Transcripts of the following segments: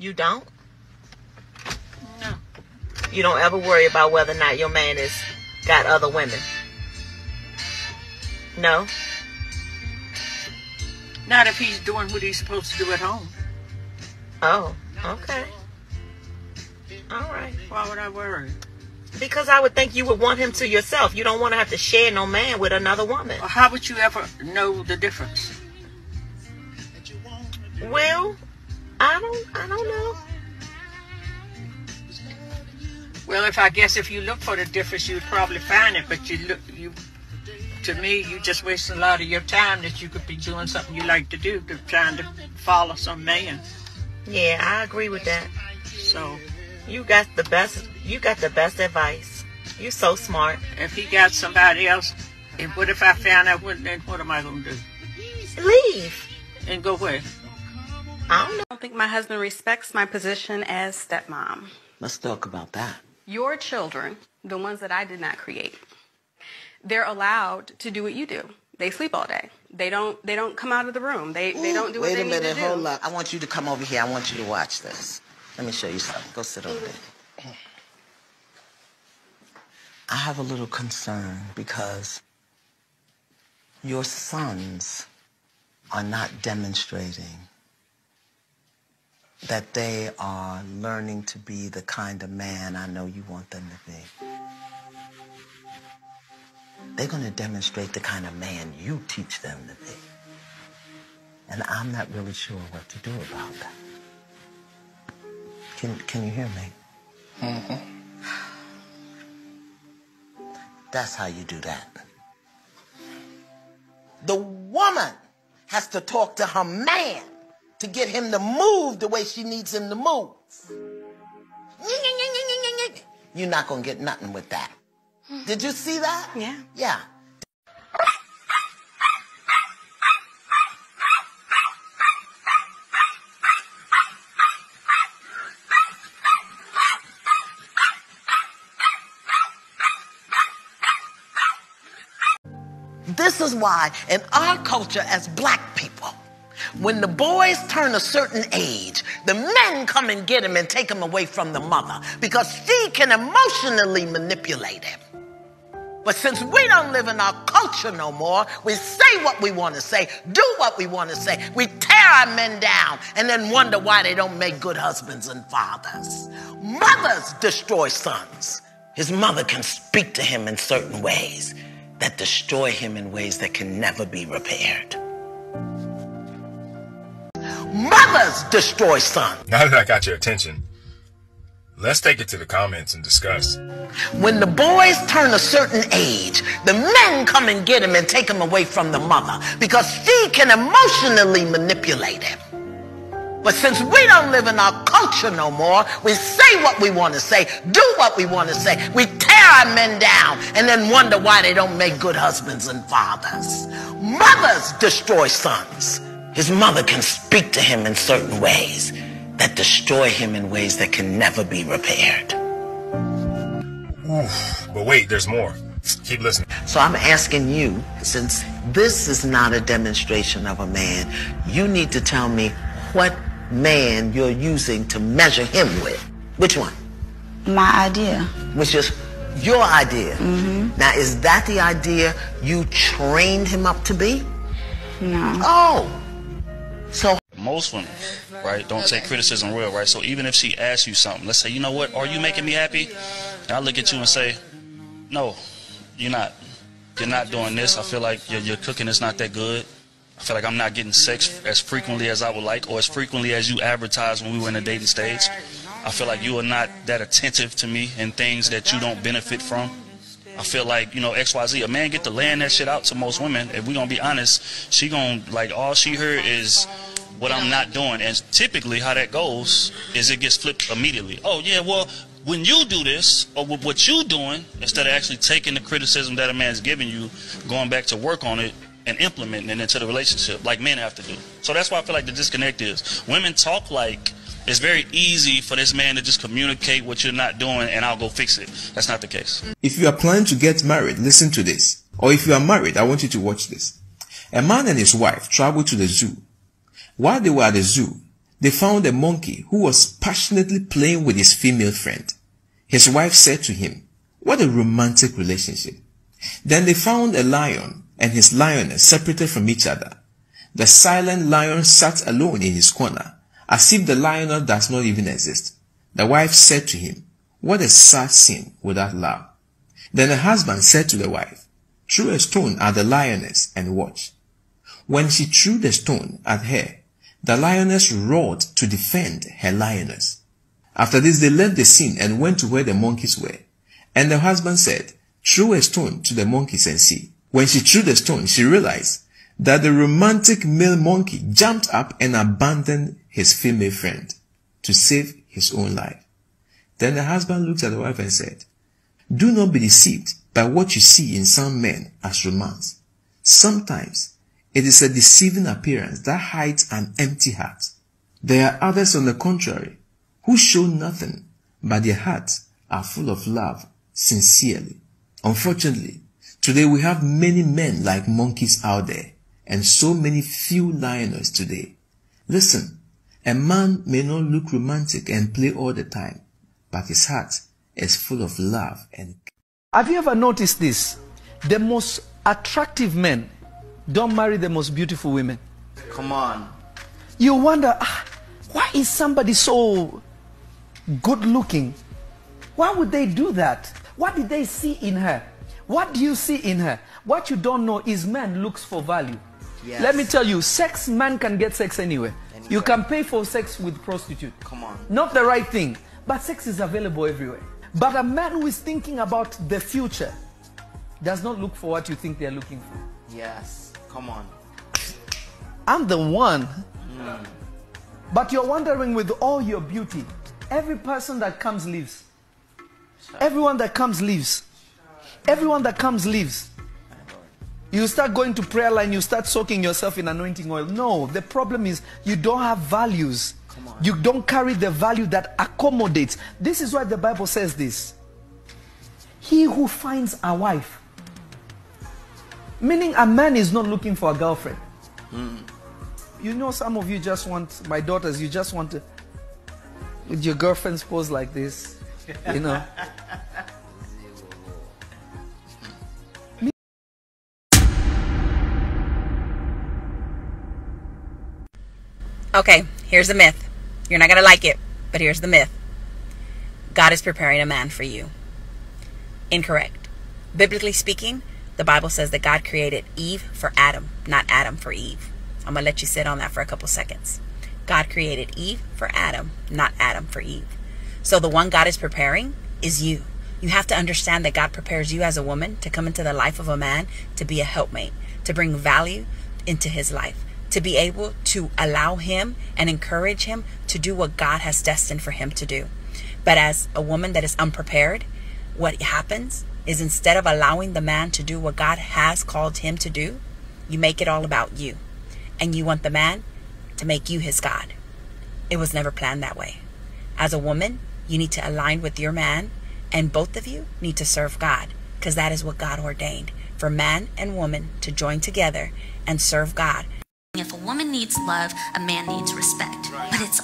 You don't? No. You don't ever worry about whether or not your man is got other women? No? Not if he's doing what he's supposed to do at home. Oh, okay. All right. Why would I worry? Because I would think you would want him to yourself. You don't want to have to share no man with another woman. Well, how would you ever know the difference? Well, I don't know. Well, if you look for the difference, you'd probably find it. But to me, you just waste a lot of your time that you could be doing something you like to do, trying to follow some man. Yeah, I agree with that. So you got the best advice. You're so smart. If he got somebody else, and what if I found out? Then what am I going to do? Leave. And go where? I don't know. I don't think my husband respects my position as stepmom. Let's talk about that. Your children, the ones that I did not create, they're allowed to do what you do. They sleep all day. They don't come out of the room. They don't do what they need to do. Wait a minute, hold up. I want you to come over here. I want you to watch this. Let me show you something. Go sit over there. I have a little concern because your sons are not demonstrating that they are learning to be the kind of man I know you want them to be. They're going to demonstrate the kind of man you teach them to be. And I'm not really sure what to do about that. Can you hear me? Mm-hmm. That's how you do that. The woman has to talk to her man to get him to move the way she needs him to move. You're not going to get nothing with that. Did you see that? Yeah. Yeah. This is why in our culture as black people, when the boys turn a certain age, the men come and get him and take him away from the mother because she can emotionally manipulate him. But since we don't live in our culture no more, we say what we want to say, do what we want to say. We tear our men down and then wonder why they don't make good husbands and fathers. Mothers destroy sons. His mother can speak to him in certain ways that destroy him in ways that can never be repaired. Mothers destroy sons. Now that I got your attention, let's take it to the comments and discuss. When the boys turn a certain age, the men come and get him and take him away from the mother because she can emotionally manipulate him. But since we don't live in our culture no more, we say what we want to say, do what we want to say. We tear our men down and then wonder why they don't make good husbands and fathers. Mothers destroy sons. His mother can speak to him in certain ways that destroy him in ways that can never be repaired. Oof, but wait, there's more. Keep listening. So I'm asking you, since this is not a demonstration of a man, you need to tell me what man you're using to measure him with. Which one? My idea. Which is your idea. Mm-hmm. Now, is that the idea you trained him up to be? No. Oh. So most women, right, don't take criticism real, right? So even if she asks you something, let's say, you know what, are you making me happy? And I look at you and say, no, you're not. You're not doing this. I feel like your cooking is not that good. I feel like I'm not getting sex as frequently as I would like or as frequently as you advertised when we were in the dating stage. I feel like you are not that attentive to me and things that you don't benefit from. I feel like, you know, XYZ, a man get to laying that shit out to most women. If we gonna be honest, she gonna, like, all she heard is what I'm not doing. And typically how that goes is it gets flipped immediately. Oh, yeah, well, when you do this, or with what you doing, instead of actually taking the criticism that a man's giving you, going back to work on it and implementing it into the relationship, like men have to do. So that's why I feel like the disconnect is. Women talk like it's very easy for this man to just communicate what you're not doing and I'll go fix it. That's not the case. If you are planning to get married, listen to this. Or if you are married, I want you to watch this. A man and his wife traveled to the zoo. While they were at the zoo, they found a monkey who was passionately playing with his female friend. His wife said to him, "What a romantic relationship." Then they found a lion and his lioness separated from each other. The silent lion sat alone in his corner, as if the lioness does not even exist. The wife said to him, "What a sad scene without love." Then the husband said to the wife, "Throw a stone at the lioness and watch." When she threw the stone at her, the lioness roared to defend her lioness. After this, they left the scene and went to where the monkeys were. And the husband said, "Throw a stone to the monkeys and see." When she threw the stone, she realized that the romantic male monkey jumped up and abandoned his female friend to save his own life. Then the husband looked at the wife and said, "Do not be deceived by what you see in some men as romance. Sometimes it is a deceiving appearance that hides an empty heart. There are others, on the contrary, who show nothing, but their hearts are full of love sincerely." Unfortunately, today we have many men like monkeys out there, and so many few lioness today. Listen, a man may not look romantic and play all the time, but his heart is full of love and. Have you ever noticed this? The most attractive men don't marry the most beautiful women. Come on. You wonder, why is somebody so good looking? Why would they do that? What did they see in her? What do you see in her? What you don't know is man looks for value. Yes. Let me tell you, sex, man can get sex anywhere. You can pay for sex with prostitute. Come on. Not the right thing, but sex is available everywhere. But a man who is thinking about the future does not look for what you think they're looking for. Yes. Come on. I'm the one. But you're wondering, with all your beauty, every person that comes leaves. Everyone that comes leaves. Everyone that comes leaves. You start going to prayer line, you start soaking yourself in anointing oil. No, the problem is you don't have values. You don't carry the value that accommodates. This is why the Bible says this. He who finds a wife. Meaning a man is not looking for a girlfriend. You know, some of you just want, my daughters, you just want to, with your girlfriend's pose like this, you know. Okay, here's the myth. You're not going to like it, but here's the myth. God is preparing a man for you. Incorrect. Biblically speaking, the Bible says that God created Eve for Adam, not Adam for Eve. I'm going to let you sit on that for a couple seconds. God created Eve for Adam, not Adam for Eve. So the one God is preparing is you. You have to understand that God prepares you as a woman to come into the life of a man, to be a helpmate, to bring value into his life, to be able to allow him and encourage him to do what God has destined for him to do. But as a woman that is unprepared, what happens is, instead of allowing the man to do what God has called him to do, you make it all about you. And you want the man to make you his God. It was never planned that way. As a woman, you need to align with your man, and both of you need to serve God, because that is what God ordained, for man and woman to join together and serve God. If a woman needs love, a man needs respect. But it's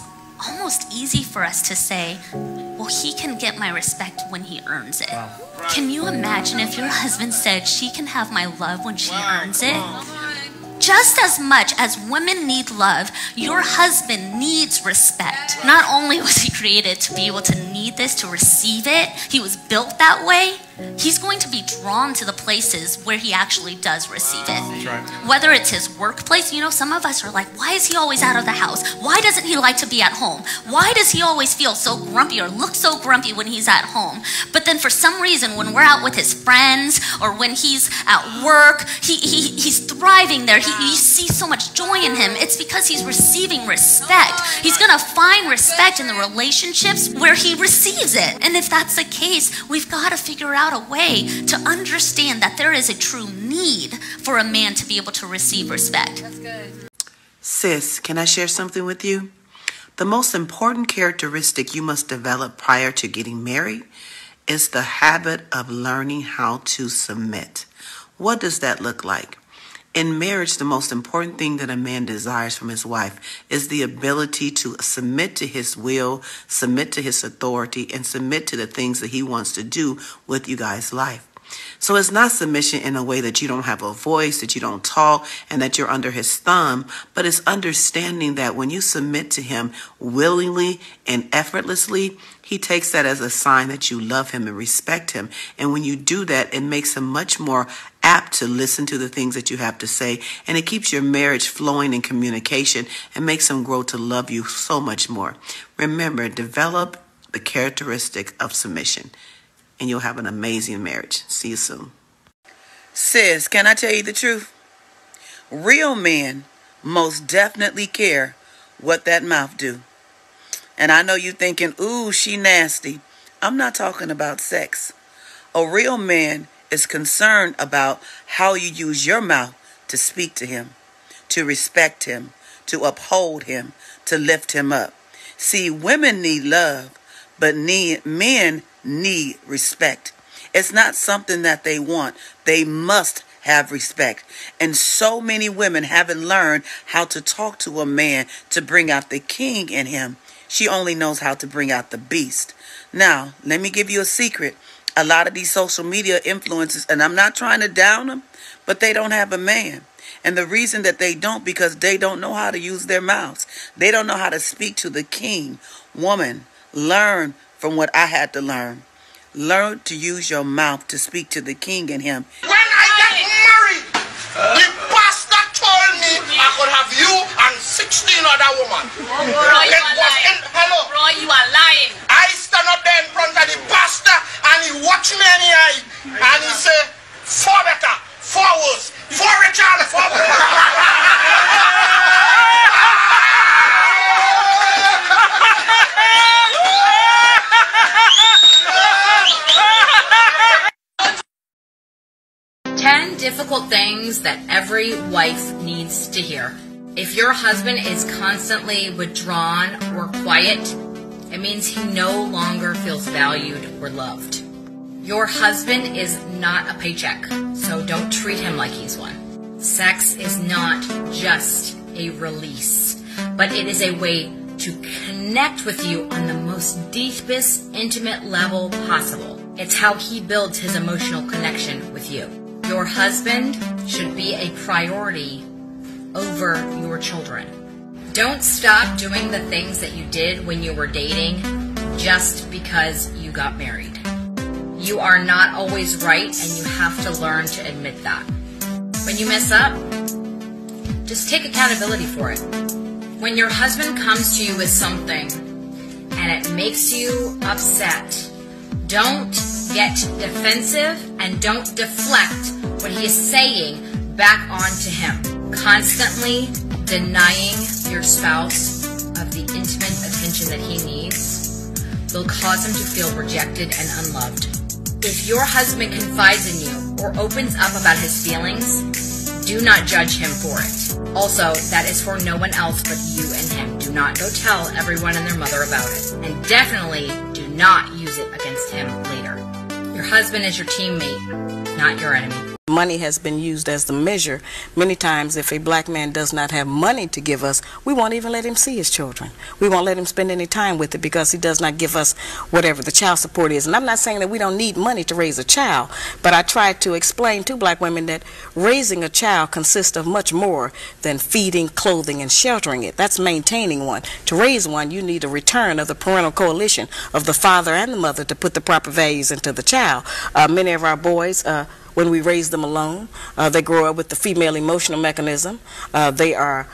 almost easy for us to say, well, he can get my respect when he earns it. Wow. Can you imagine if your husband said, she can have my love when she earns it? Just as much as women need love, your husband needs respect. Not only was he created to be able to need this, to receive it, he was built that way. He's going to be drawn to the places where he actually does receive it. Whether it's his workplace, you know, some of us are like, why is he always out of the house? Why doesn't he like to be at home? Why does he always feel so grumpy or look so grumpy when he's at home? But then for some reason, when we're out with his friends or when he's at work, he's thriving there. You see so much joy in him. It's because he's receiving respect. He's going to find respect in the relationships where he receives it. And if that's the case, we've got to figure out a way to understand that there is a true need for a man to be able to receive respect. That's good. Sis, can I share something with you? The most important characteristic you must develop prior to getting married is the habit of learning how to submit. What does that look like? In marriage, the most important thing that a man desires from his wife is the ability to submit to his will, submit to his authority, and submit to the things that he wants to do with you guys' life. So it's not submission in a way that you don't have a voice, that you don't talk, and that you're under his thumb, but it's understanding that when you submit to him willingly and effortlessly, he takes that as a sign that you love him and respect him. And when you do that, it makes him much more apt to listen to the things that you have to say, and it keeps your marriage flowing in communication and makes him grow to love you so much more. Remember, develop the characteristic of submission, and you'll have an amazing marriage. See you soon. Sis, can I tell you the truth? Real men most definitely care what that mouth do. And I know you thinking, ooh, she nasty. I'm not talking about sex. A real man is concerned about how you use your mouth to speak to him, to respect him, to uphold him, to lift him up. See, women need love, but men need respect. It's not something that they want. They must have respect. And so many women haven't learned how to talk to a man to bring out the king in him. She only knows how to bring out the beast. Now, let me give you a secret. A lot of these social media influencers, and I'm not trying to down them, but they don't have a man. And the reason that they don't, because they don't know how to use their mouths. They don't know how to speak to the king. Woman, learn from what I had to learn. Learn to use your mouth to speak to the king in him. When I get married, the pastor told me I could have you and 16 other women. Roy, you are lying. I stand up there in front of the pastor and he watch me in the eye and he say, 4 better, 4 worse, 4 Richard, 4 10 difficult things that every wife needs to hear. If your husband is constantly withdrawn or quiet, it means he no longer feels valued or loved. Your husband is not a paycheck, so don't treat him like he's one. Sex is not just a release, but it is a way to connect with you on the most deepest, intimate level possible. It's how he builds his emotional connection with you. Your husband should be a priority over your children. Don't stop doing the things that you did when you were dating just because you got married. You are not always right, and you have to learn to admit that. When you mess up, just take accountability for it. When your husband comes to you with something and it makes you upset, don't get defensive and don't deflect what he is saying back onto him. Constantly denying your spouse of the intimate attention that he needs will cause him to feel rejected and unloved. If your husband confides in you or opens up about his feelings, do not judge him for it. Also, that is for no one else but you and him. Do not go tell everyone and their mother about it. And definitely do not use it against him later. Your husband is your teammate, not your enemy. Money has been used as the measure. Many times, if a black man does not have money to give us, we won't even let him see his children. We won't let him spend any time with it because he does not give us whatever the child support is. And I'm not saying that we don't need money to raise a child, but I try to explain to black women that raising a child consists of much more than feeding, clothing, and sheltering it. That's maintaining one. To raise one, you need a return of the parental coalition of the father and the mother to put the proper values into the child. Many of our boys, when we raise them alone, they grow up with the female emotional mechanism. They are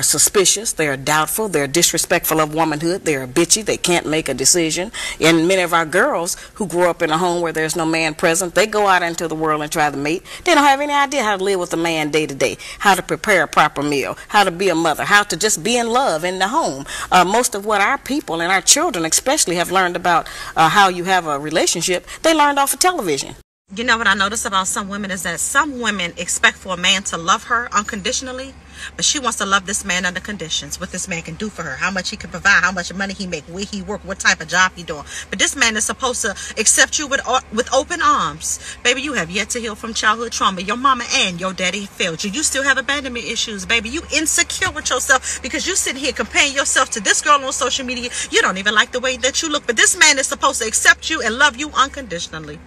suspicious, they are doubtful, they're disrespectful of womanhood, they are bitchy, they can't make a decision. And many of our girls who grow up in a home where there's no man present, they go out into the world and try to mate. They don't have any idea how to live with a man day to day, how to prepare a proper meal, how to be a mother, how to just be in love in the home. Most of what our people and our children especially have learned about how you have a relationship, they learned off of television. You know what I notice about some women is that some women expect for a man to love her unconditionally, but she wants to love this man under conditions. What this man can do for her, how much he can provide, how much money he make, where he work, what type of job he doing. But this man is supposed to accept you with open arms. Baby, you have yet to heal from childhood trauma. Your mama and your daddy failed you. You still have abandonment issues, baby. You insecure with yourself because you sitting here comparing yourself to this girl on social media. You don't even like the way that you look. But this man is supposed to accept you and love you unconditionally.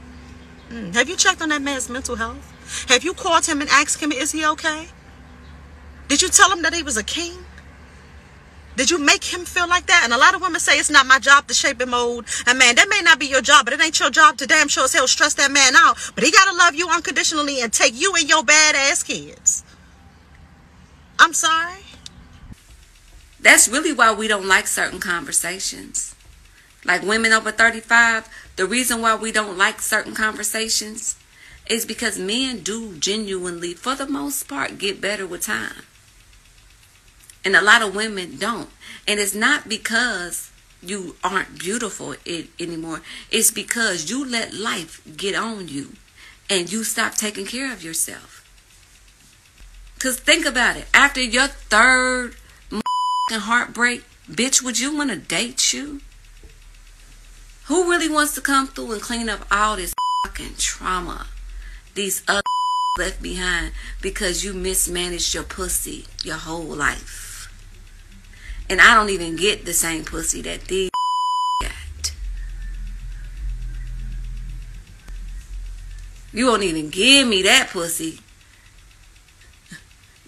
Have you checked on that man's mental health? Have you called him and asked him, is he okay? Did you tell him that he was a king? Did you make him feel like that? And a lot of women say it's not my job to shape and mold a man. That may not be your job, but it ain't your job to damn sure as hell stress that man out. But he got to love you unconditionally and take you and your badass kids. I'm sorry. That's really why we don't like certain conversations. Like women over 35, the reason why we don't like certain conversations is because men do genuinely, for the most part, get better with time. And a lot of women don't. And it's not because you aren't beautiful anymore. It's because you let life get on you and you stop taking care of yourself. Because think about it. After your third heartbreak, bitch, would you want to date you? Who really wants to come through and clean up all this fucking trauma? These other left behind because you mismanaged your pussy your whole life. And I don't even get the same pussy that these got. You won't even give me that pussy.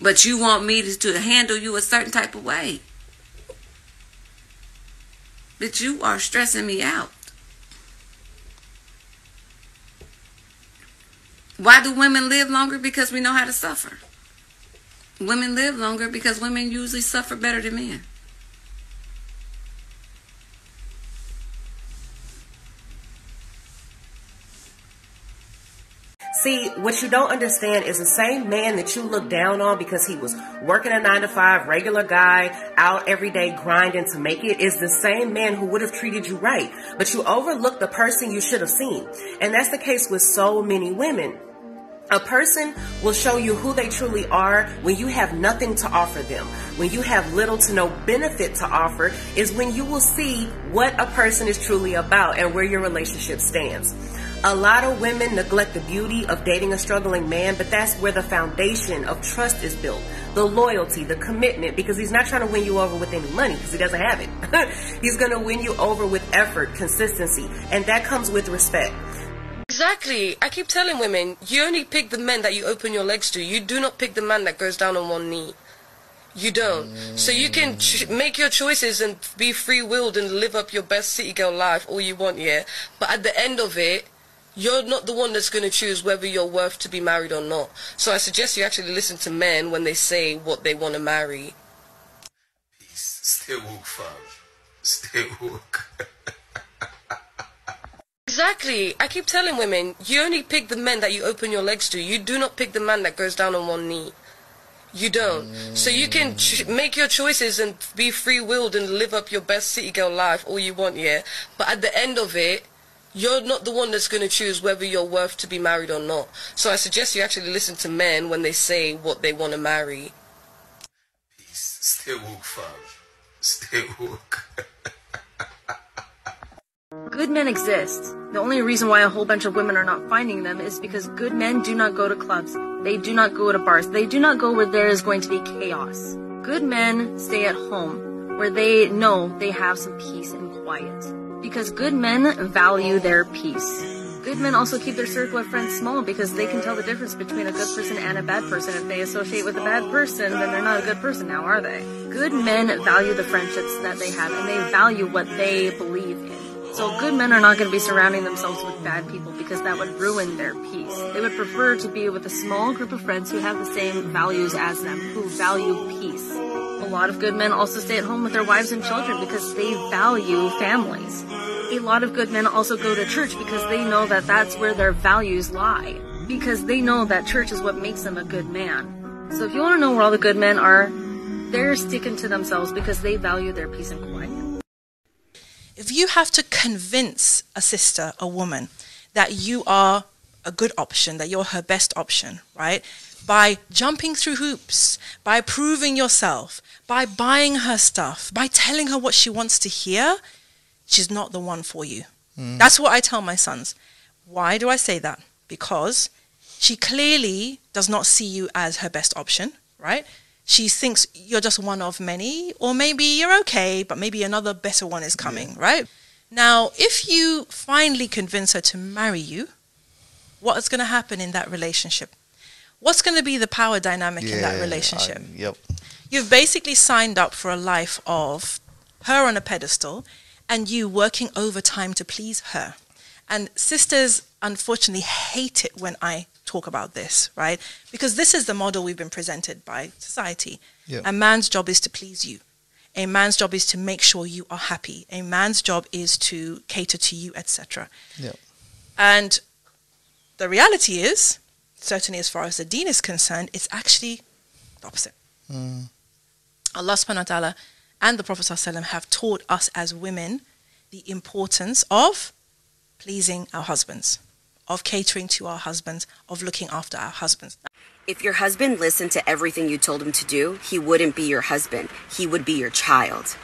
But you want me to handle you a certain type of way. But you are stressing me out. Why do women live longer? Because we know how to suffer. Women live longer because women usually suffer better than men. See, what you don't understand is the same man that you look down on because he was working a 9-to-5, regular guy, out every day grinding to make it, is the same man who would have treated you right. But you overlooked the person you should have seen. And that's the case with so many women. A person will show you who they truly are when you have nothing to offer them. When you have little to no benefit to offer is when you will see what a person is truly about and where your relationship stands. A lot of women neglect the beauty of dating a struggling man, but that's where the foundation of trust is built. The loyalty, the commitment, because he's not trying to win you over with any money because he doesn't have it. He's going to win you over with effort, consistency, and that comes with respect. Exactly. I keep telling women, you only pick the men that you open your legs to. You do not pick the man that goes down on one knee. You don't. So you can make your choices and be free-willed and live up your best city girl life all you want, yeah? But at the end of it, you're not the one that's going to choose whether you're worth to be married or not. So I suggest you actually listen to men when they say what they want to marry. Peace. Stay woke, fam. Stay woke. Exactly. I keep telling women, you only pick the men that you open your legs to. You do not pick the man that goes down on one knee. You don't. So you can make your choices and be free-willed and live up your best city girl life all you want, yeah? But at the end of it, you're not the one that's going to choose whether you're worth to be married or not. So I suggest you actually listen to men when they say what they want to marry. Peace. Stay woke, fam. Stay woke. Good men exist. The only reason why a whole bunch of women are not finding them is because good men do not go to clubs. They do not go to bars. They do not go where there is going to be chaos. Good men stay at home where they know they have some peace and quiet. Because good men value their peace. Good men also keep their circle of friends small because they can tell the difference between a good person and a bad person. If they associate with a bad person, then they're not a good person now, are they? Good men value the friendships that they have and they value what they believe in. So good men are not going to be surrounding themselves with bad people because that would ruin their peace. They would prefer to be with a small group of friends who have the same values as them, who value peace. A lot of good men also stay at home with their wives and children because they value families. A lot of good men also go to church because they know that that's where their values lie. Because they know that church is what makes them a good man. So if you want to know where all the good men are, they're sticking to themselves because they value their peace and quiet. If you have to convince a sister, a woman, that you are a good option, that you're her best option, right? By jumping through hoops, by proving yourself, by buying her stuff, by telling her what she wants to hear, she's not the one for you. That's what I tell my sons. Why do I say that? Because she clearly does not see you as her best option, right? She thinks you're just one of many, or maybe you're okay, but maybe another better one is coming, right? Now, if you finally convince her to marry you, what is going to happen in that relationship? What's going to be the power dynamic in that relationship? You've basically signed up for a life of her on a pedestal and you working overtime to please her. And sisters, unfortunately, hate it when I talk about this, right? Because this is the model we've been presented by society. A man's job is to please you. A man's job is to make sure you are happy. A man's job is to cater to you, etc. And the reality is, certainly as far as the deen is concerned, it's actually the opposite. Allah subhanahu wa ta'ala and the Prophet sallallahu alaihi wasallam have taught us as women the importance of pleasing our husbands, of catering to our husbands, of looking after our husbands. If your husband listened to everything you told him to do, he wouldn't be your husband. He would be your child.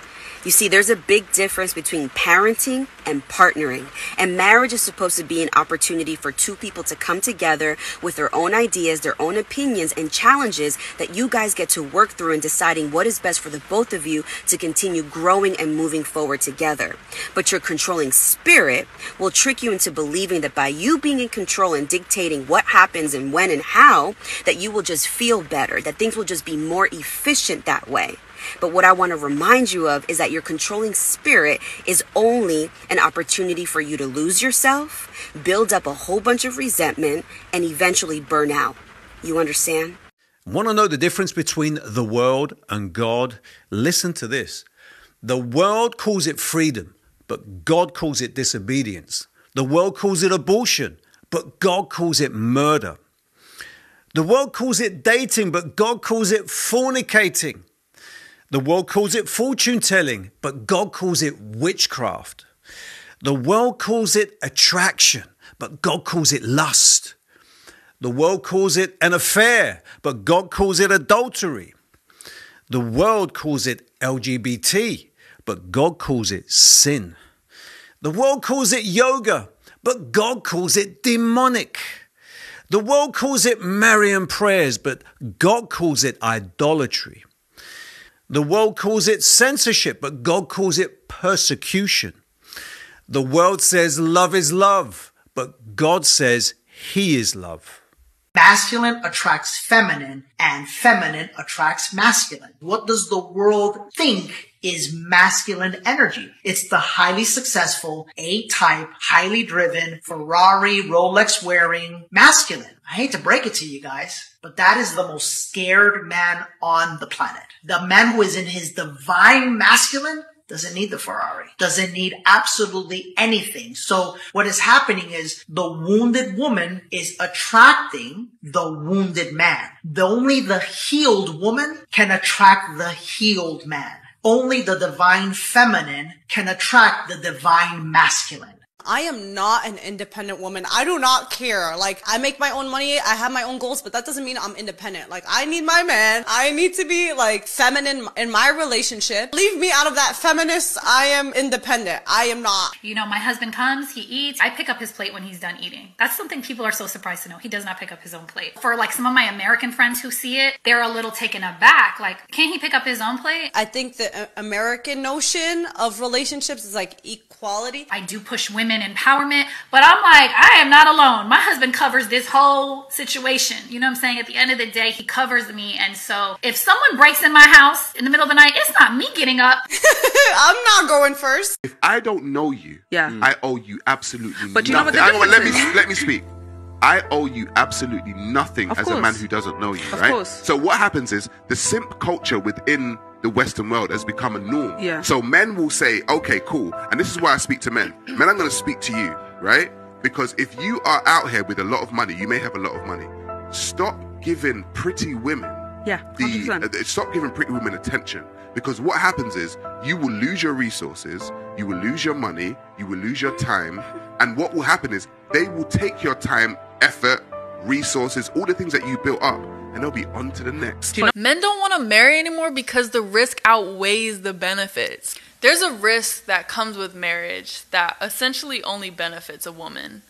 You see, there's a big difference between parenting and partnering. And marriage is supposed to be an opportunity for two people to come together with their own ideas, their own opinions, and challenges that you guys get to work through in deciding what is best for the both of you to continue growing and moving forward together. But your controlling spirit will trick you into believing that by you being in control and dictating what happens and when and how, that you will just feel better, that things will just be more efficient that way. But what I want to remind you of is that your controlling spirit is only an opportunity for you to lose yourself, build up a whole bunch of resentment, and eventually burn out. You understand? Want to know the difference between the world and God? Listen to this. The world calls it freedom, but God calls it disobedience. The world calls it abortion, but God calls it murder. The world calls it dating, but God calls it fornicating. The world calls it fortune telling, but God calls it witchcraft. The world calls it attraction, but God calls it lust. The world calls it an affair, but God calls it adultery. The world calls it LGBT, but God calls it sin. The world calls it yoga, but God calls it demonic. The world calls it Marian prayers, but God calls it idolatry. The world calls it censorship, but God calls it persecution. The world says love is love, but God says He is love. Masculine attracts feminine, and feminine attracts masculine. What does the world think is masculine energy? It's the highly successful, A-type, highly driven, Ferrari, Rolex wearing masculine. I hate to break it to you guys, but that is the most scared man on the planet. The man who is in his divine masculine doesn't need the Ferrari, doesn't need absolutely anything. So what is happening is the wounded woman is attracting the wounded man. Only the healed woman can attract the healed man. Only the divine feminine can attract the divine masculine. I am not an independent woman. I do not care. Like, I make my own money. I have my own goals, but that doesn't mean I'm independent. Like, I need my man. I need to be, like, feminine in my relationship. Leave me out of that feminist. I am independent. I am not. You know, my husband comes, he eats. I pick up his plate when he's done eating. That's something people are so surprised to know. He does not pick up his own plate. For, like, some of my American friends who see it, they're a little taken aback. Like, can't he pick up his own plate? I think the American notion of relationships is, like, equality. I do push women empowerment, but I'm like, I am not alone. My husband covers this whole situation. You know what I'm saying? At the end of the day, he covers me. And so if someone breaks in my house in the middle of the night, it's not me getting up. I'm not going first. If I don't know you, I owe you absolutely But nothing. you know what the difference is? Let me speak. I owe you absolutely nothing as a man who doesn't know you, right? Of course. So what happens is the simp culture within the Western world has become a norm. Yeah. So men will say, okay, cool. And this is why I speak to men. Men, I'm going to speak to you, right? Because if you are out here with a lot of money, you may have a lot of money. Stop giving pretty women stop giving pretty women attention. Because what happens is you will lose your resources, you will lose your money, you will lose your time. And what will happen is they will take your time effort, resources, all the things that you built up, and they'll be on to the next. Men don't want to marry anymore because the risk outweighs the benefits. There's a risk that comes with marriage that essentially only benefits a woman.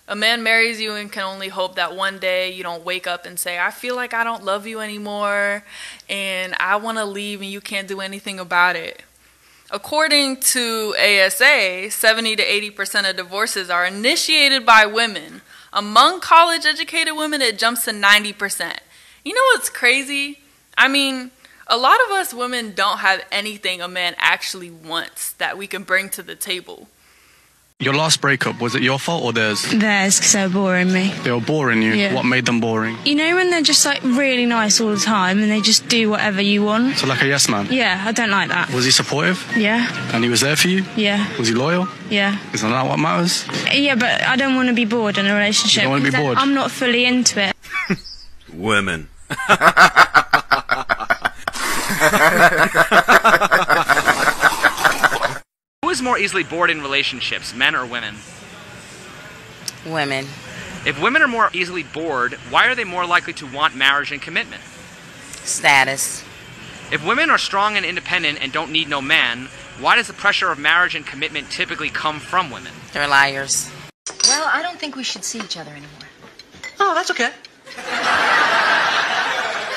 A man marries you and can only hope that one day you don't wake up and say, I feel like I don't love you anymore and I want to leave and you can't do anything about it. According to ASA, 70 to 80% of divorces are initiated by women. Among college-educated women, it jumps to 90%. You know what's crazy? I mean, a lot of us women don't have anything a man actually wants that we can bring to the table. Your last breakup, was it your fault or theirs? Theirs, because they were boring me. They were boring you? Yeah. What made them boring? You know when they're just like really nice all the time and they just do whatever you want? So like a yes man? Yeah, I don't like that. Was he supportive? Yeah. And he was there for you? Yeah. Was he loyal? Yeah. Isn't that what matters? Yeah, but I don't want to be bored in a relationship. You don't want to be bored? I'm not fully into it. Women. Who is more easily bored in relationships, men or women? Women. If women are more easily bored, why are they more likely to want marriage and commitment? Status. If women are strong and independent and don't need no man, why does the pressure of marriage and commitment typically come from women? They're liars. Well, I don't think we should see each other anymore. Oh, that's okay.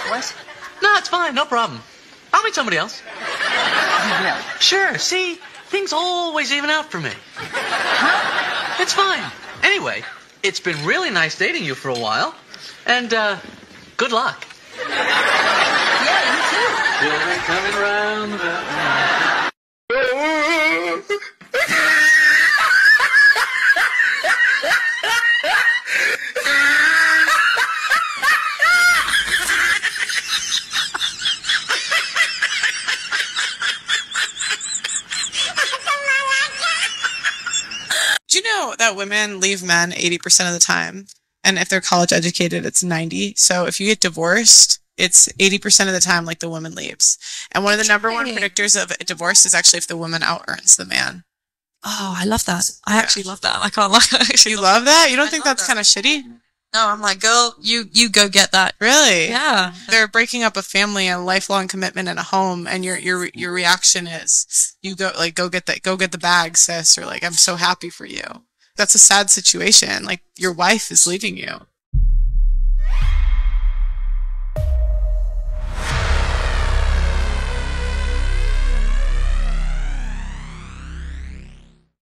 What? No, it's fine. No problem. I'll meet somebody else. You will? Sure. See, things always even out for me. Huh? It's fine. Anyway, it's been really nice dating you for a while. And, good luck. Yeah, you too. Children coming round about Do you know that women leave men 80% of the time? And if they're college educated, it's 90. So if you get divorced, it's 80% of the time like the woman leaves. And one of the number one predictors of a divorce is actually if the woman out earns the man. Oh, I love that. I actually love that. I can't lie. You love that? You don't think that's kind of shitty? No, I'm like, girl, you go get that. Really? Yeah. They're breaking up a family, a lifelong commitment in a home, and your reaction is you go get the bag, sis, or like I'm so happy for you. That's a sad situation. Like your wife is leaving you.